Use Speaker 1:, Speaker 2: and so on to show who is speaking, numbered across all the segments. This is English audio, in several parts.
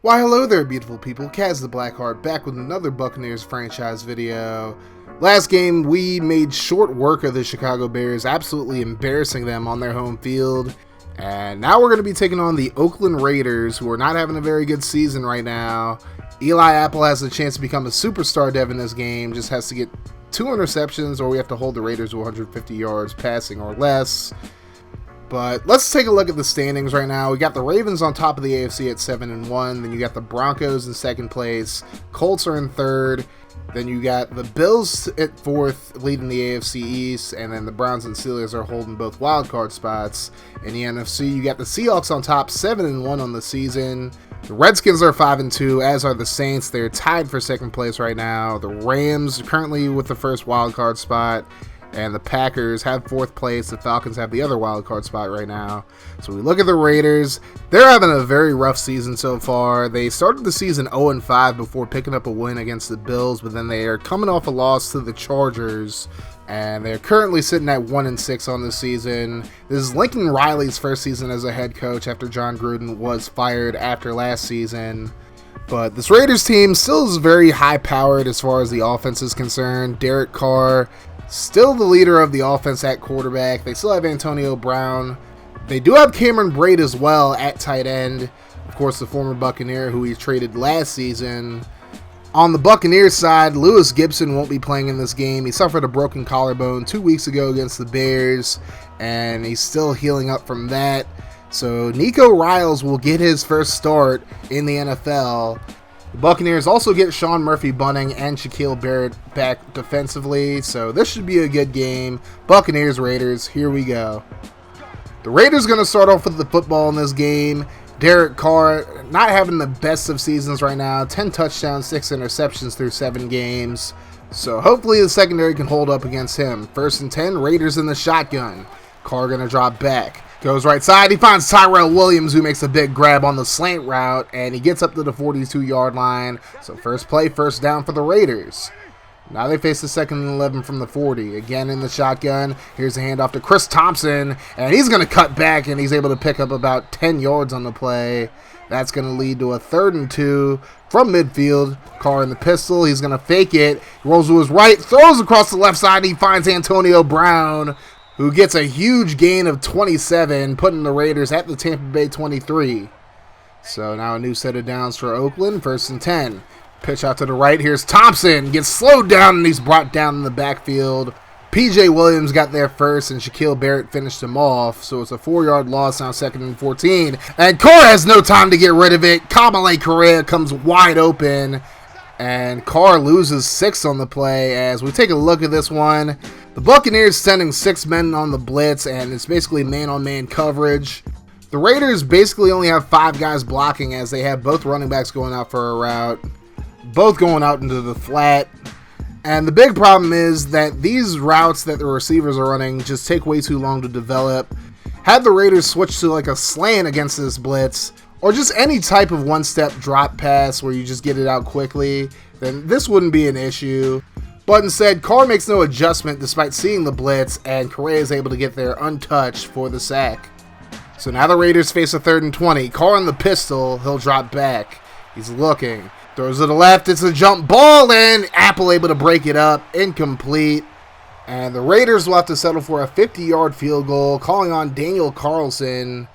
Speaker 1: Why hello there beautiful people, Caz the Blackheart back with another Buccaneers franchise video. Last game we made short work of the Chicago Bears, absolutely embarrassing them on their home field. And now we're going to be taking on the Oakland Raiders, who are not having a very good season right now. Eli Apple has the chance to become a superstar dev in this game, just has to get 2 interceptions or we have to hold the Raiders to 150 yards passing or less. But let's take a look at the standings right now. We got the Ravens on top of the AFC at 7-1. Then you got the Broncos in second place. Colts are in third. Then you got the Bills at fourth, leading the AFC East. And then the Browns and Steelers are holding both wildcard spots. In the NFC, you got the Seahawks on top, 7-1 on the season. The Redskins are 5-2, as are the Saints. They're tied for second place right now. The Rams currently with the first wildcard spot. And the Packers have 4th place. The Falcons have the other wild card spot right now. So we look at the Raiders. They're having a very rough season so far. They started the season 0-5 before picking up a win against the Bills, but then they are coming off a loss to the Chargers. And they're currently sitting at 1-6 on the season. This is Lincoln Riley's first season as a head coach after John Gruden was fired after last season. But this Raiders team still is very high-powered as far as the offense is concerned. Derek Carr, still the leader of the offense at quarterback. They still have Antonio Brown. They do have Cameron Brate as well at tight end. Of course, the former Buccaneer who he traded last season. On the Buccaneers side, Louis Gibson won't be playing in this game. He suffered a broken collarbone 2 weeks ago against the Bears, and he's still healing up from that. So Niko Riles will get his first start in the NFL. The Buccaneers also get Sean Murphy-Bunting and Shaquille Barrett back defensively, so this should be a good game. Buccaneers-Raiders, here we go. The Raiders going to start off with the football in this game. Derek Carr not having the best of seasons right now. 10 touchdowns, 6 interceptions through 7 games. So hopefully the secondary can hold up against him. 1st and 10, Raiders in the shotgun. Carr going to drop back. Goes right side, he finds Tyrell Williams, who makes a big grab on the slant route, and he gets up to the 42-yard line. So first play, first down for the Raiders. Now they face the 2nd and 11 from the 40. Again in the shotgun. Here's a handoff to Chris Thompson, and he's going to cut back, and he's able to pick up about 10 yards on the play. That's going to lead to a 3rd and 2 from midfield. Carr in the pistol. He's going to fake it. Rolls to his right, throws across the left side. He finds Antonio Brown, who gets a huge gain of 27, putting the Raiders at the Tampa Bay 23. So now a new set of downs for Oakland, 1st and 10. Pitch out to the right, here's Thompson, gets slowed down and he's brought down in the backfield. PJ Williams got there first and Shaquille Barrett finished him off, so it's a 4-yard loss, now 2nd and 14. And Carr has no time to get rid of it. Kamale Correa comes wide open, and Carr loses 6 on the play. As we take a look at this one, the Buccaneers sending 6 men on the blitz, and it's basically man-on-man coverage. The Raiders basically only have 5 guys blocking, as they have both running backs going out for a route, both going out into the flat. And the big problem is that these routes that the receivers are running just take way too long to develop. Had the Raiders switch to like a slant against this blitz, or just any type of one-step drop pass where you just get it out quickly, then this wouldn't be an issue. But instead, Carr makes no adjustment despite seeing the blitz, and Correa is able to get there untouched for the sack. So now the Raiders face a 3rd and 20. Carr in the pistol, he'll drop back. He's looking. Throws to the left, it's a jump ball, and Apple able to break it up, incomplete. And the Raiders will have to settle for a 50-yard field goal, calling on Daniel Carlson.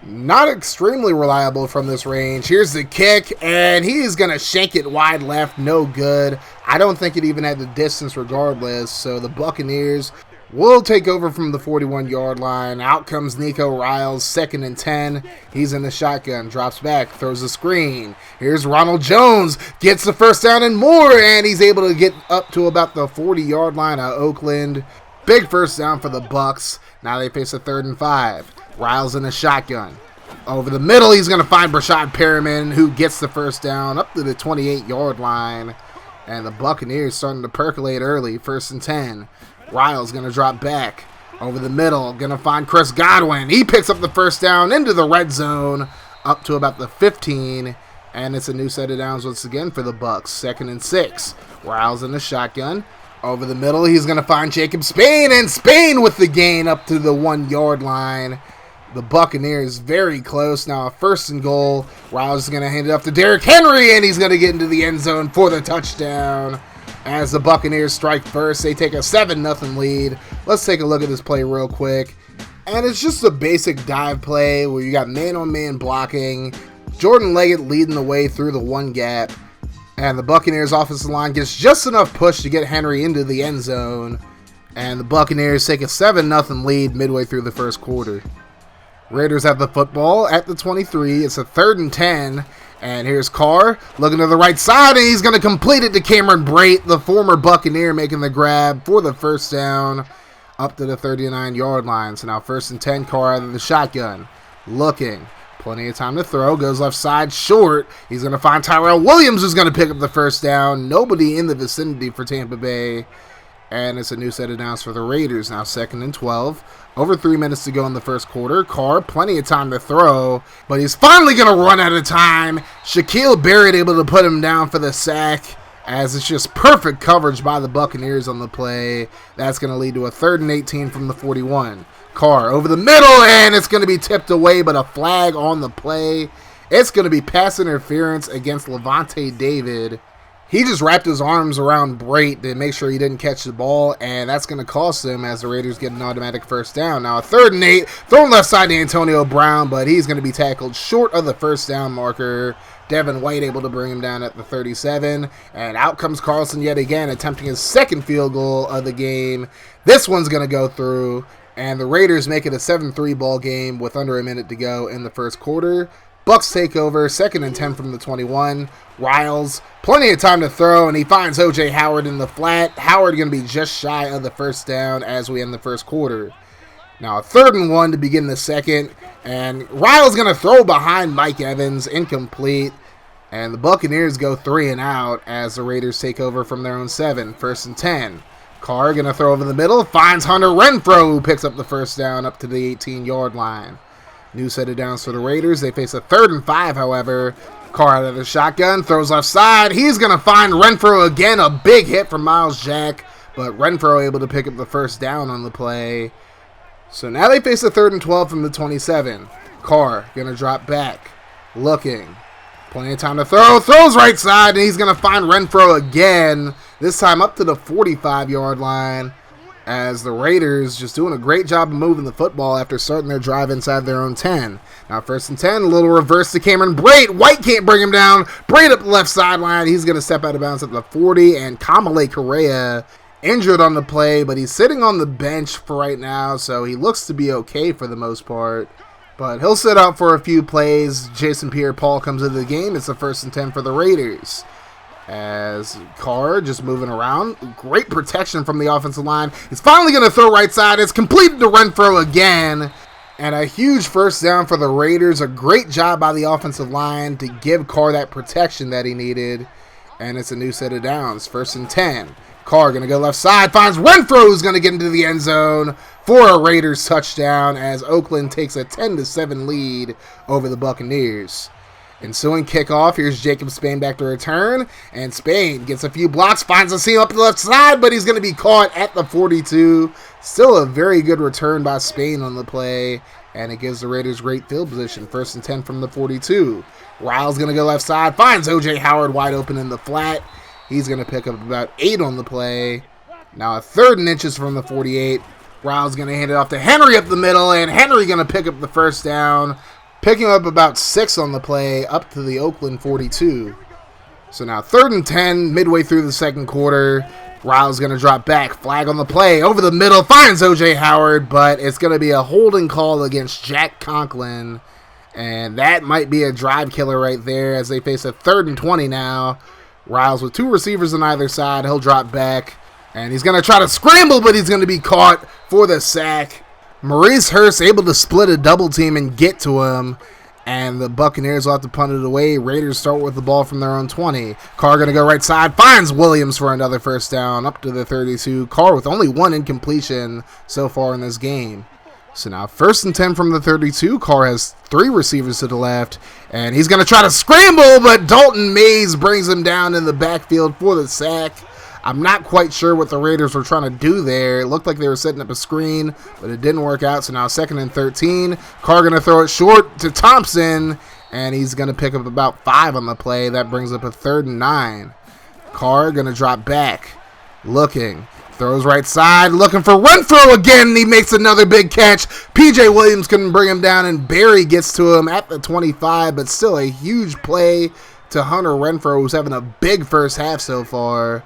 Speaker 1: Not extremely reliable from this range. Here's the kick, and he is going to shank it wide left, no good. I don't think it even had the distance regardless, so the Buccaneers will take over from the 41-yard line. Out comes Niko Riles, 2nd and 10. He's in the shotgun, drops back, throws a screen. Here's Ronald Jones, gets the first down and more, and he's able to get up to about the 40-yard line of Oakland. Big first down for the Bucs. Now they face a 3rd and 5. Riles in the shotgun. Over the middle, he's going to find Brashad Perriman, who gets the first down up to the 28-yard line. And the Buccaneers starting to percolate early, 1st and 10. Riles going to drop back. Over the middle, going to find Chris Godwin. He picks up the first down into the red zone, up to about the 15. And it's a new set of downs once again for the Bucs, 2nd and 6. Riles in the shotgun. Over the middle, he's going to find Jacob Spain, and Spain with the gain up to the 1-yard line. the Buccaneers very close. Now a 1st and goal. Riles is going to hand it off to Derrick Henry, and he's going to get into the end zone for the touchdown. As the Buccaneers strike first, they take a 7-0 lead. Let's take a look at this play real quick. And it's just a basic dive play where you got man-on-man blocking. Jordan Leggett leading the way through the one gap. And the Buccaneers offensive line gets just enough push to get Henry into the end zone. And the Buccaneers take a 7-0 lead midway through the first quarter. Raiders have the football at the 23. It's a 3rd and 10. And here's Carr looking to the right side, and he's going to complete it to Cameron Brate, the former Buccaneer, making the grab for the 1st down up to the 39-yard line. So now 1st and 10, Carr out of the shotgun. Looking. Plenty of time to throw. Goes left side short. He's going to find Tyrell Williams, who's going to pick up the 1st down. Nobody in the vicinity for Tampa Bay. And it's a new set of downs for the Raiders. Now 2nd and 12. Over 3 minutes to go in the first quarter. Carr, plenty of time to throw, but he's finally going to run out of time. Shaquille Barrett able to put him down for the sack, as it's just perfect coverage by the Buccaneers on the play. That's going to lead to a 3rd and 18 from the 41. Carr over the middle, and it's going to be tipped away, but a flag on the play. It's going to be pass interference against Levante David. He just wrapped his arms around Brate to make sure he didn't catch the ball, and that's going to cost him as the Raiders get an automatic 1st down. Now a 3rd and 8, thrown left side to Antonio Brown, but he's going to be tackled short of the 1st down marker. Devin White able to bring him down at the 37, and out comes Carlson yet again, attempting his 2nd field goal of the game. This one's going to go through, and the Raiders make it a 7-3 ball game with under a minute to go in the first quarter. Bucks take over, 2nd and 10 from the 21. Riles, plenty of time to throw, and he finds O.J. Howard in the flat. Howard going to be just shy of the 1st down as we end the first quarter. Now a 3rd and 1 to begin the second, and Riles going to throw behind Mike Evans, incomplete. And the Buccaneers go 3 and out as the Raiders take over from their own 7. 1st and 10. Carr going to throw over the middle, finds Hunter Renfrow, who picks up the 1st down up to the 18-yard line. New set of downs for the Raiders. They face a 3rd and 5, however. Carr out of the shotgun, throws left side. He's going to find Renfrow again. A big hit from Miles Jack, but Renfrow able to pick up the 1st down on the play. So now they face a 3rd and 12 from the 27. Carr going to drop back, looking. Plenty of time to throw. Throws right side, and he's going to find Renfrow again. This time up to the 45-yard line. As the Raiders just doing a great job of moving the football after starting their drive inside their own 10. Now 1st and 10, a little reverse to Cameron Brate. White can't bring him down. Brate up the left sideline. He's going to step out of bounds at the 40. And Kamale Correa injured on the play, but he's sitting on the bench for right now, so he looks to be okay for the most part. But he'll sit out for a few plays. Jason Pierre-Paul comes into the game. It's the 1st and 10 for the Raiders. As Carr just moving around. Great protection from the offensive line. He's finally going to throw right side. It's completed to Renfrow again. And a huge 1st down for the Raiders. A great job by the offensive line to give Carr that protection that he needed. And it's a new set of downs. 1st and 10. Carr going to go left side. Finds Renfrow, who's going to get into the end zone for a Raiders touchdown as Oakland takes a 10-7 lead over the Buccaneers. Ensuing kickoff, here's Jacob Spain back to return, and Spain gets a few blocks, finds a seam up the left side, but he's going to be caught at the 42. Still a very good return by Spain on the play, and it gives the Raiders great field position. 1st and 10 from the 42. Riles going to go left side, finds O.J. Howard wide open in the flat. He's going to pick up about 8 on the play. Now a 3rd and inches from the 48. Riles going to hand it off to Henry up the middle, and Henry going to pick up the 1st down. Picking up about 6 on the play, up to the Oakland 42. So now 3rd and 10, midway through the second quarter. Riles going to drop back, flag on the play, over the middle, finds O.J. Howard, but it's going to be a holding call against Jack Conklin. And that might be a drive killer right there as they face a 3rd and 20 now. Riles with 2 receivers on either side. He'll drop back, and he's going to try to scramble, but he's going to be caught for the sack. Maurice Hurst able to split a double team and get to him, and the Buccaneers will have to punt it away. Raiders start with the ball from their own 20. Carr going to go right side, finds Williams for another 1st down up to the 32. Carr with only 1 incompletion so far in this game. So now 1st and 10 from the 32. Carr has 3 receivers to the left, and he's going to try to scramble, but Dalton Mays brings him down in the backfield for the sack. I'm not quite sure what the Raiders were trying to do there. It looked like they were setting up a screen, but it didn't work out. So now 2nd and 13. Carr going to throw it short to Thompson, and he's going to pick up about 5 on the play. That brings up a 3rd and 9. Carr going to drop back, looking. Throws right side, looking for Renfro again. He makes another big catch. P.J. Williams couldn't bring him down, and Barry gets to him at the 25, but still a huge play to Hunter Renfro, who's having a big first half so far.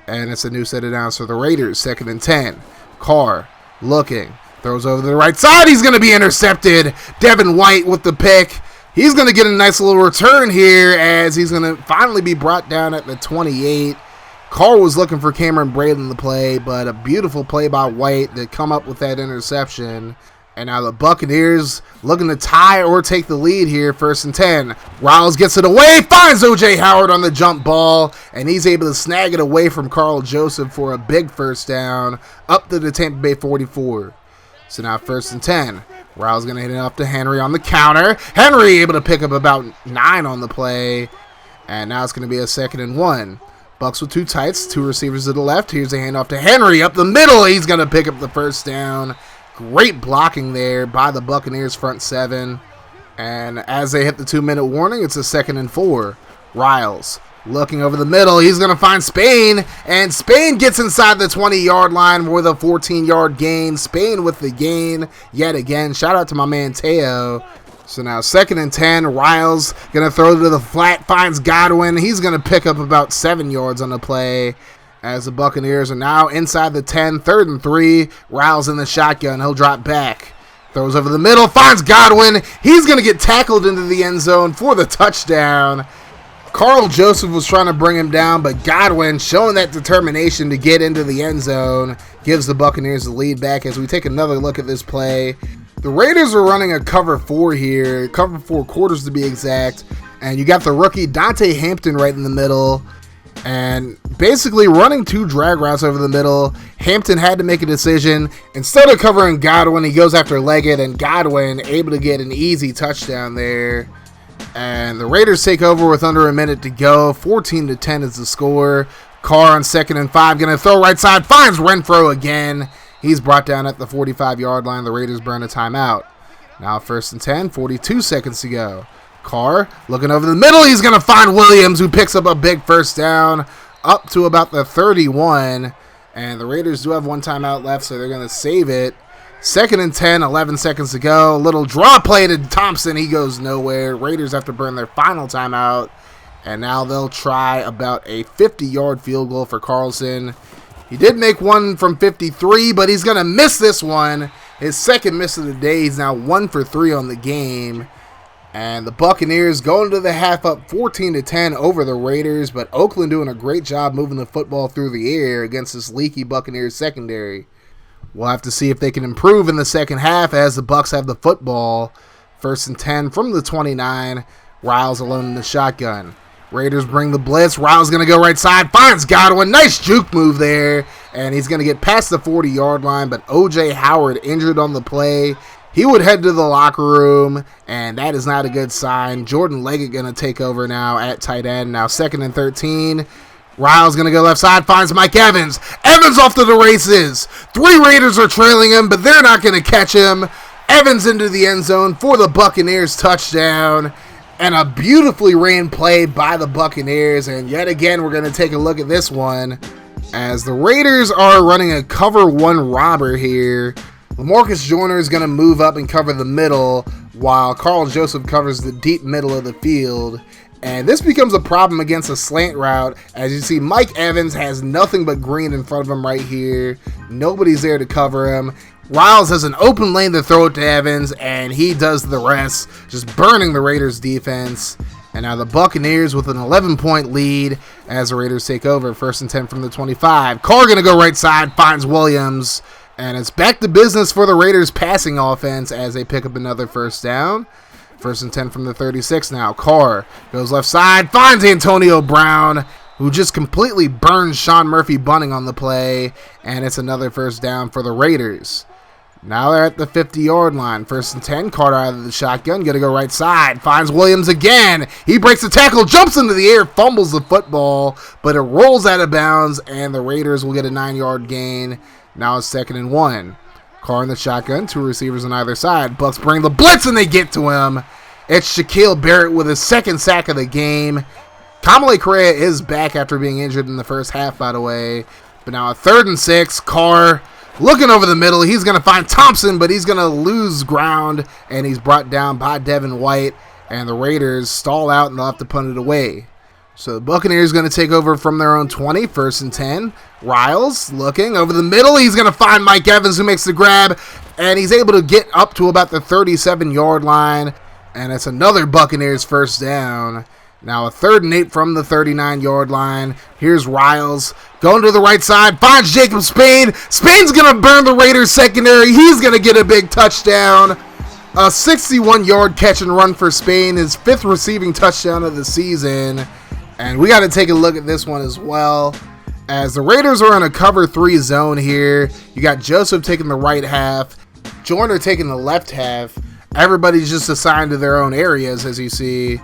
Speaker 1: And it's a new set of downs for the Raiders, 2nd and 10. Carr looking, throws over to the right side. He's going to be intercepted. Devin White with the pick. He's going to get a nice little return here as he's going to finally be brought down at the 28. Carr was looking for Cameron Braid in the play, but a beautiful play by White to come up with that interception. And now the Buccaneers looking to tie or take the lead here, 1st and 10. Riles gets it away, finds O.J. Howard on the jump ball, and he's able to snag it away from Carl Joseph for a big first down up to the Tampa Bay 44. So now 1st and 10. Riles going to hit it up to Henry on the counter. Henry able to pick up about 9 on the play, and now it's going to be a 2nd and 1. Bucks with 2 tights, 2 receivers to the left. Here's a handoff to Henry up the middle. He's going to pick up the first down. Great blocking there by the Buccaneers front 7. And as they hit the 2-minute warning, it's a 2nd and 4. Riles looking over the middle. He's going to find Spain, and Spain gets inside the 20-yard line with a 14-yard gain. Spain with the gain yet again. Shout out to my man Teo. So now 2nd and 10, Riles going to throw to the flat, finds Godwin. He's going to pick up about 7 yards on the play as the Buccaneers are now inside the 10, 3rd and 3. Riles in the shotgun. He'll drop back. Throws over the middle, finds Godwin. He's going to get tackled into the end zone for the touchdown. Carl Joseph was trying to bring him down, but Godwin, showing that determination to get into the end zone, gives the Buccaneers the lead back as we take another look at this play. The Raiders are running a cover 4 here, cover 4 quarters to be exact, and you got the rookie Dante Hampton right in the middle, and basically running 2 drag routes over the middle. Hampton had to make a decision. Instead of covering Godwin, he goes after Leggett, and Godwin able to get an easy touchdown there. And the Raiders take over with under a minute to go. 14-10 is the score. Carr on 2nd and 5, going to throw right side, finds Renfro again. He's brought down at the 45-yard line. The Raiders burn a timeout. Now 1st and 10, 42 seconds to go. Carr looking over the middle. He's going to find Williams, who picks up a big first down up to about the 31. And the Raiders do have 1 timeout left, so they're going to save it. 2nd and 10, 11 seconds to go. Little draw play to Thompson. He goes nowhere. Raiders have to burn their final timeout. And now they'll try about a 50-yard field goal for Carlson. He did make one from 53, but he's going to miss this one. His 2nd miss of the day. He's now 1 for 3 on the game. And the Buccaneers going to the half up 14-10 over the Raiders, but Oakland doing a great job moving the football through the air against this leaky Buccaneers secondary. We'll have to see if they can improve in the second half as the Bucs have the football. 1st and 10 from the 29. Riles alone in the shotgun. Raiders bring the blitz. Riles going to go right side. Finds Godwin. Nice juke move there. And he's going to get past the 40-yard line, but O.J. Howard injured on the play. He would head to the locker room, and that is not a good sign. Jordan Leggett going to take over now at tight end. Now 2nd and 13. Riles going to go left side, finds Mike Evans. Evans off to the races. 3 Raiders are trailing him, but they're not going to catch him. Evans into the end zone for the Buccaneers touchdown. And a beautifully ran play by the Buccaneers. And yet again, we're going to take a look at this one as the Raiders are running a cover 1 robber here. LaMarcus Joyner is going to move up and cover the middle while Carl Joseph covers the deep middle of the field. And this becomes a problem against a slant route. As you see, Mike Evans has nothing but green in front of him right here. Nobody's there to cover him. Riles has an open lane to throw it to Evans, and he does the rest, just burning the Raiders' defense. And now the Buccaneers with an 11-point lead as the Raiders take over. 1st and 10 from the 25. Carr going to go right side, finds Williams. And it's back to business for the Raiders' passing offense as they pick up another first down. 1st and 10 from the 36 now. Carr goes left side, finds Antonio Brown, who just completely burns Sean Murphy-Bunting on the play. And it's another first down for the Raiders. Now they're at the 50-yard line. 1st and 10. Carter out of the shotgun. Going to go right side. Finds Williams again. He breaks the tackle. Jumps into the air. Fumbles the football. But it rolls out of bounds. And the Raiders will get a 9-yard gain. Now it's 2nd and 1. Carr in the shotgun. 2 receivers on either side. Bucks bring the blitz and they get to him. It's Shaquille Barrett with his 2nd sack of the game. Kamale Correa is back after being injured in the first half, by the way. But now a 3rd and 6. Carr looking over the middle. He's going to find Thompson, but he's going to lose ground. And he's brought down by Devin White. And the Raiders stall out and they'll have to punt it away. So the Buccaneers going to take over from their own 20. 1st and 10. Riles looking over the middle. He's going to find Mike Evans, who makes the grab. And he's able to get up to about the 37-yard line. And it's another Buccaneers 1st down. Now a 3rd and 8 from the 39-yard line. Here's Riles going to the right side. Finds Jacob Spain. Spain's going to burn the Raiders secondary. He's going to get a big touchdown. A 61-yard catch and run for Spain. His 5th receiving touchdown of the season. And we got to take a look at this one as well. As the Raiders are in a cover 3 zone here. You got Joseph taking the right half. Joyner taking the left half. Everybody's just assigned to their own areas, as you see.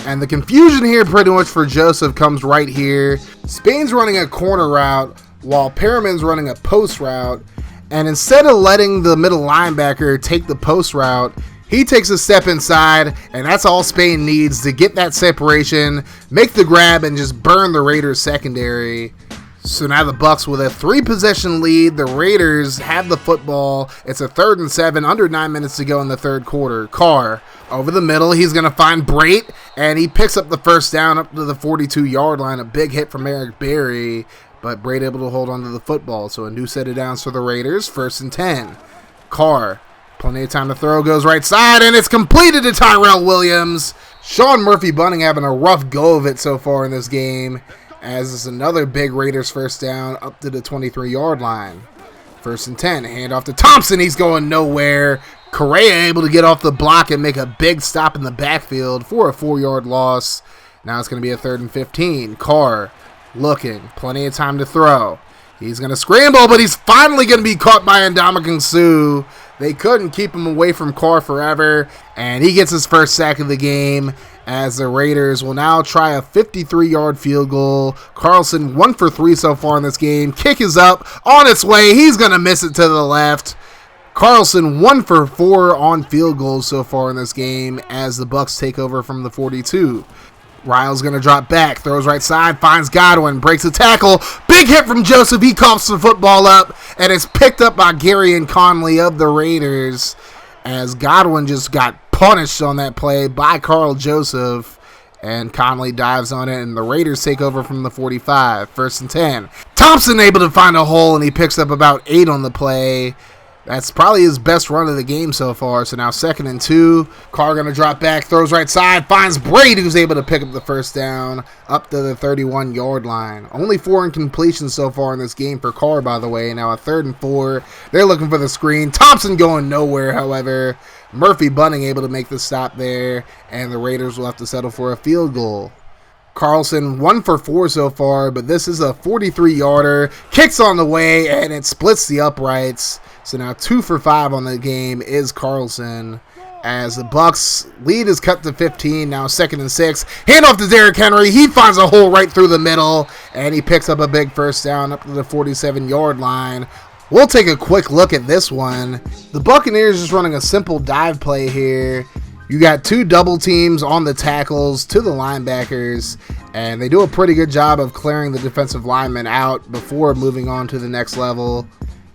Speaker 1: And the confusion here pretty much for Joseph comes right here. Spain's running a corner route while Perriman's running a post route. And instead of letting the middle linebacker take the post route, he takes a step inside, and that's all Spain needs to get that separation, make the grab, and just burn the Raiders secondary. So now the Bucks with a 3-possession lead. The Raiders have the football. It's a 3rd and 7, under 9 minutes to go in the 3rd quarter. Carr over the middle. He's going to find Brait, and he picks up the 1st down up to the 42-yard line. A big hit from Eric Berry, but Brait able to hold on to the football. So a new set of downs for the Raiders. 1st and 10. Carr, plenty of time to throw, goes right side, and it's completed to Tyrell Williams. Sean Murphy-Bunting having a rough go of it so far in this game, as it's another big Raiders 1st down up to the 23-yard line. 1st and 10, hand off to Thompson. He's going nowhere. Correa able to get off the block and make a big stop in the backfield for a 4-yard loss. Now it's going to be a 3rd and 15. Carr looking, plenty of time to throw. He's going to scramble, but he's finally going to be caught by Ndamukong Suh. They couldn't keep him away from Carr forever, and he gets his 1st sack of the game, as the Raiders will now try a 53-yard field goal. Carlson 1 for 3 so far in this game. Kick is up, on its way. He's going to miss it to the left. Carlson 1 for 4 on field goals so far in this game, as the Bucks take over from the 42. Riles going to drop back, throws right side, finds Godwin, breaks the tackle. Big hit from Joseph. He coughs the football up, and it's picked up by Gary and Conley of the Raiders, as Godwin just got punished on that play by Carl Joseph, and Conley dives on it, and the Raiders take over from the 45. 1st and 10. Thompson able to find a hole, and he picks up about 8 on the play. That's probably his best run of the game so far. So now 2nd and 2. Carr going to drop back, throws right side, finds Brait, who's able to pick up the 1st down up to the 31-yard line. Only 4 incompletions so far in this game for Carr, by the way. Now a 3rd and 4. They're looking for the screen. Thompson going nowhere, however. Murphy-Bunting able to make the stop there, and the Raiders will have to settle for a field goal. Carlson 1 for 4 so far, but this is a 43-yarder. Kicks on the way, and it splits the uprights. So now 2 for 5 on the game is Carlson, as the Bucks lead is cut to 15. Now 2nd and 6. Hand off to Derrick Henry. He finds a hole right through the middle, and he picks up a big 1st down up to the 47-yard line. We'll take a quick look at this one. The Buccaneers just running a simple dive play here. You got 2 double teams on the tackles to the linebackers, and they do a pretty good job of clearing the defensive linemen out before moving on to the next level.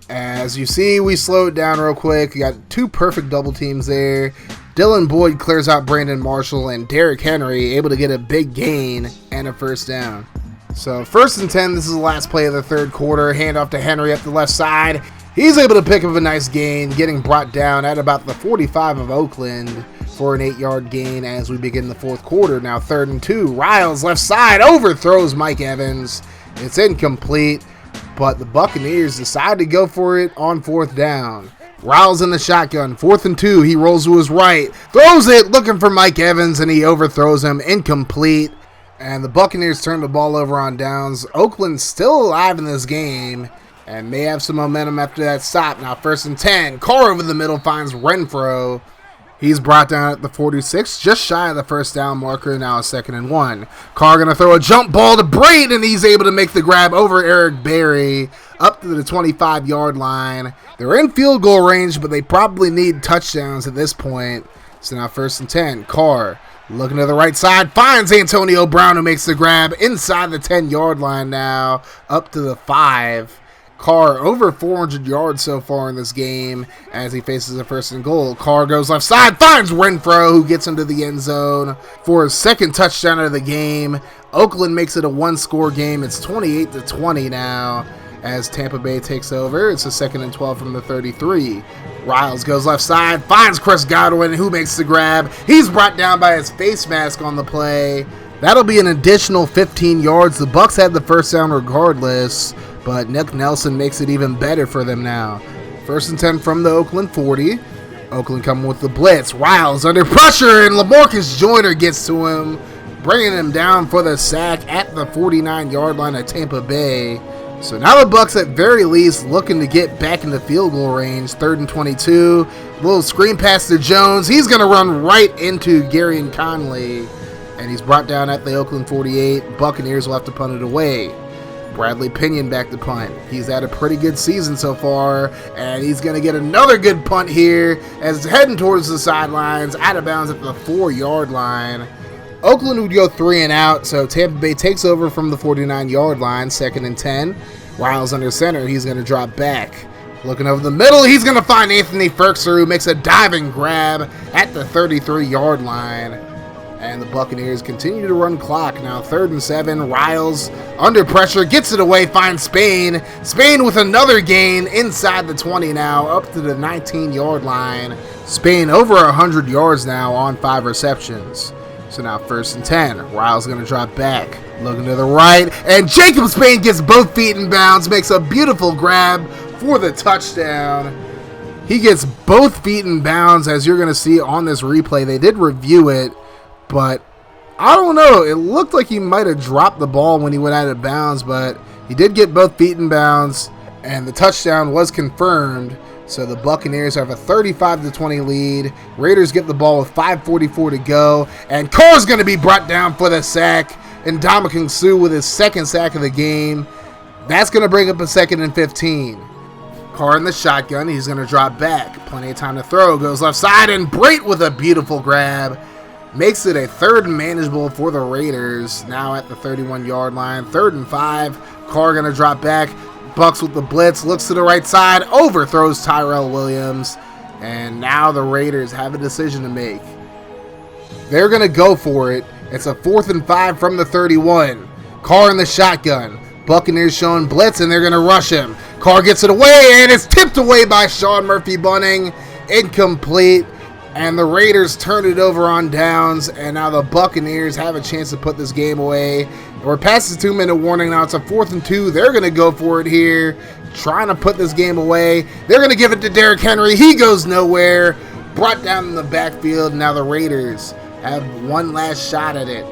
Speaker 1: As you see, we slow it down real quick. You got 2 perfect double teams there. Dylan Boyd clears out Brandon Marshall, and Derrick Henry able to get a big gain and a 1st down. So 1st and 10, this is the last play of the 3rd quarter. Hand off to Henry up the left side. He's able to pick up a nice gain, getting brought down at about the 45 of Oakland for an 8-yard gain as we begin the 4th quarter. Now 3rd and 2. Riles left side overthrows Mike Evans. It's incomplete, but the Buccaneers decide to go for it on 4th down. Riles in the shotgun. 4th and 2. He rolls to his right. Throws it looking for Mike Evans, and he overthrows him. Incomplete. And the Buccaneers turn the ball over on downs. Oakland still alive in this game, and may have some momentum after that stop. Now 1st and 10. Carr over the middle finds Renfro. He's brought down at the 46, just shy of the first down marker. Now a 2nd and 1. Carr going to throw a jump ball to Braid, and he's able to make the grab over Eric Berry up to the 25-yard line. They're in field goal range, but they probably need touchdowns at this point. So now 1st and 10. Carr looking to the right side, finds Antonio Brown, who makes the grab inside the 10-yard line now, up to the 5. Carr over 400 yards so far in this game as he faces a 1st and goal. Carr goes left side, finds Renfro, who gets into the end zone for his 2nd touchdown of the game. Oakland makes it a 1-score game. It's 28-20 now as Tampa Bay takes over. It's a 2nd and 12 from the 33. Riles goes left side, finds Chris Godwin, who makes the grab. He's brought down by his face mask on the play. That'll be an additional 15 yards. The Bucs had the 1st down regardless, but Nick Nelson makes it even better for them now. 1st and 10 from the Oakland 40. Oakland coming with the blitz. Riles under pressure, and LaMarcus Joyner gets to him, bringing him down for the sack at the 49-yard line of Tampa Bay. So now the Bucs at very least looking to get back into field goal range. 3rd and 22. Little screen pass to Jones. He's going to run right into Gary and Conley, and he's brought down at the Oakland 48. Buccaneers will have to punt it away. Bradley Pinion back to punt. He's had a pretty good season so far, and he's going to get another good punt here as it's heading towards the sidelines, out of bounds at the 4-yard line. Oakland would go 3 and out, so Tampa Bay takes over from the 49-yard line. 2nd and 10. Riles under center. He's going to drop back. Looking over the middle, he's going to find Anthony Firkser, who makes a diving grab at the 33-yard line. And the Buccaneers continue to run clock. Now 3rd and 7. Riles under pressure, gets it away, finds Spain. Spain with another gain inside the 20 now, up to the 19-yard line. Spain over 100 yards now on 5 receptions. So now 1st and 10. Riles going to drop back. Looking to the right. And Jacob Spain gets both feet in bounds. Makes a beautiful grab for the touchdown. He gets both feet in bounds, as you're going to see on this replay. They did review it, but I don't know. It looked like he might have dropped the ball when he went out of bounds, but he did get both feet in bounds, and the touchdown was confirmed. So the Buccaneers have a 35-20 lead. Raiders get the ball with 5:44 to go, and Carr's going to be brought down for the sack, and Ndamukong Suh with his 2nd sack of the game. That's going to bring up a 2nd and 15. Carr in the shotgun. He's going to drop back. Plenty of time to throw. Goes left side, and Brate with a beautiful grab makes it a 3rd and manageable for the Raiders. Now at the 31-yard line. 3rd and 5. Carr going to drop back. Bucs with the blitz, looks to the right side, overthrows Tyrell Williams, and now the Raiders have a decision to make. They're going to go for it. It's a 4th and 5 from the 31. Carr in the shotgun. Buccaneers showing blitz, and they're going to rush him. Carr gets it away, and it's tipped away by Sean Murphy-Bunting. Incomplete, and the Raiders turn it over on downs, and now the Buccaneers have a chance to put this game away. We're past the 2-minute warning now. It's a 4th and 2. They're going to go for it here, trying to put this game away. They're going to give it to Derrick Henry. He goes nowhere. Brought down in the backfield. Now the Raiders have one last shot at it.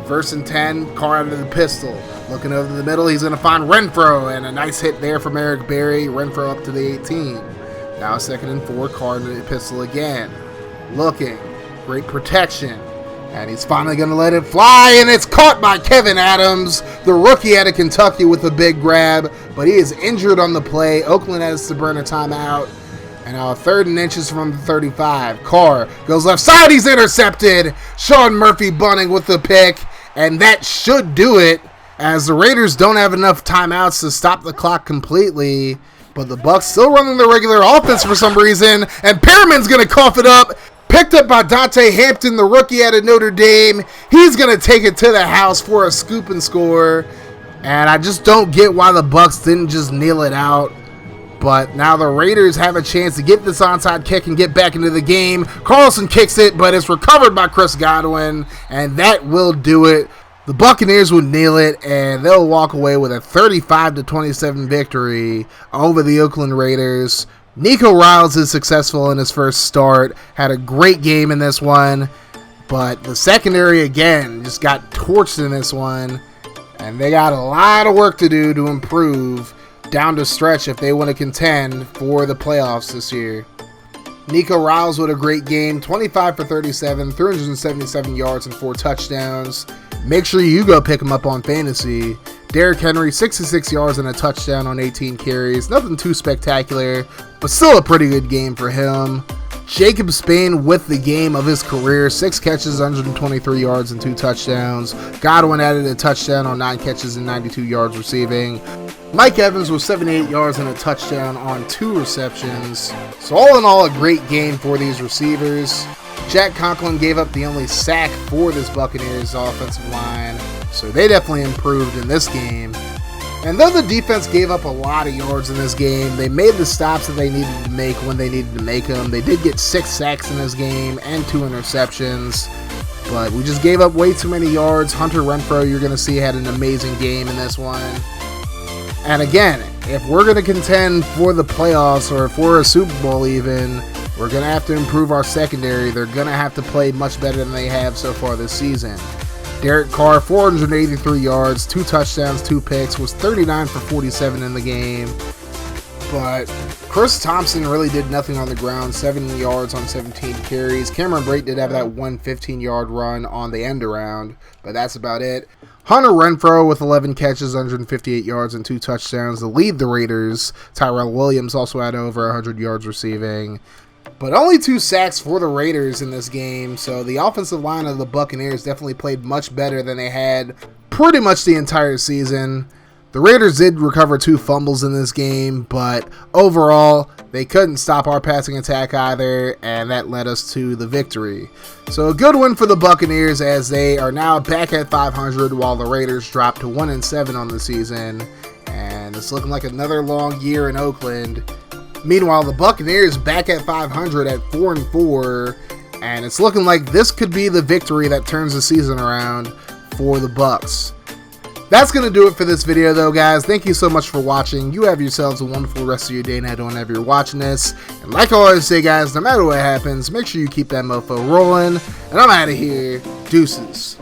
Speaker 1: 1st and 10. Carr out of the pistol. Looking over the middle. He's going to find Renfro, and a nice hit there from Eric Berry. Renfro up to the 18. Now 2nd and 4. Carr in the pistol again. Looking. Great protection. And he's finally going to let it fly, and it's caught by Kevin Adams, the rookie out of Kentucky, with a big grab, but he is injured on the play. Oakland has to burn a timeout, and now 3rd and inches from the 35. Carr goes left side, he's intercepted. Sean Murphy-Bunting with the pick, and that should do it, as the Raiders don't have enough timeouts to stop the clock completely, but the Bucs still running the regular offense for some reason, and Perriman's going to cough it up. Picked up by Dante Hampton, the rookie out of Notre Dame. He's going to take it to the house for a scoop and score. And I just don't get why the Bucs didn't just kneel it out. But now the Raiders have a chance to get this onside kick and get back into the game. Carlson kicks it, but it's recovered by Chris Godwin. And that will do it. The Buccaneers will kneel it, and they'll walk away with a 35-27 victory over the Oakland Raiders. Niko Riles is successful in his first start, had a great game in this one, but the secondary again just got torched in this one, and they got a lot of work to do to improve. down the stretch if they want to contend for the playoffs this year. Niko Riles with a great game, 25 for 37, 377 yards and 4 touchdowns. Make sure you go pick him up on fantasy. Derrick Henry, 66 yards and a touchdown on 18 carries. Nothing too spectacular, but still a pretty good game for him. Jacob Spain with the game of his career, 6 catches, 123 yards and 2 touchdowns. Godwin added a touchdown on 9 catches and 92 yards receiving. Mike Evans was 78 yards and a touchdown on 2 receptions. So all in all, a great game for these receivers. Jack Conklin gave up the only sack for this Buccaneers offensive line, so they definitely improved in this game. And though the defense gave up a lot of yards in this game, they made the stops that they needed to make when they needed to make them. They did get 6 sacks in this game and 2 interceptions, but we just gave up way too many yards. Hunter Renfrow, you're going to see, had an amazing game in this one. And again, if we're going to contend for the playoffs or for a Super Bowl even, we're going to have to improve our secondary. They're going to have to play much better than they have so far this season. Derek Carr, 483 yards, 2 touchdowns, 2 picks, was 39 for 47 in the game. But Chris Thompson really did nothing on the ground, 7 yards on 17 carries. Cameron Brate did have that 1 15-yard run on the end around, but that's about it. Hunter Renfrow with 11 catches, 158 yards, and 2 touchdowns to lead the Raiders. Tyrell Williams also had over 100 yards receiving. But only 2 sacks for the Raiders in this game, so the offensive line of the Buccaneers definitely played much better than they had pretty much the entire season. The Raiders did recover 2 fumbles in this game, but overall, they couldn't stop our passing attack either, and that led us to the victory. So a good win for the Buccaneers as they are now back at 500 while the Raiders dropped to 1-7 on the season, and it's looking like another long year in Oakland. Meanwhile, the Buccaneers back at 500 at 4-4, and it's looking like this could be the victory that turns the season around for the Bucs. That's going to do it for this video, though, guys. Thank you so much for watching. You have yourselves a wonderful rest of your day night whenever you're watching this. And like I always say, guys, no matter what happens, make sure you keep that mofo rolling. And I'm out of here. Deuces.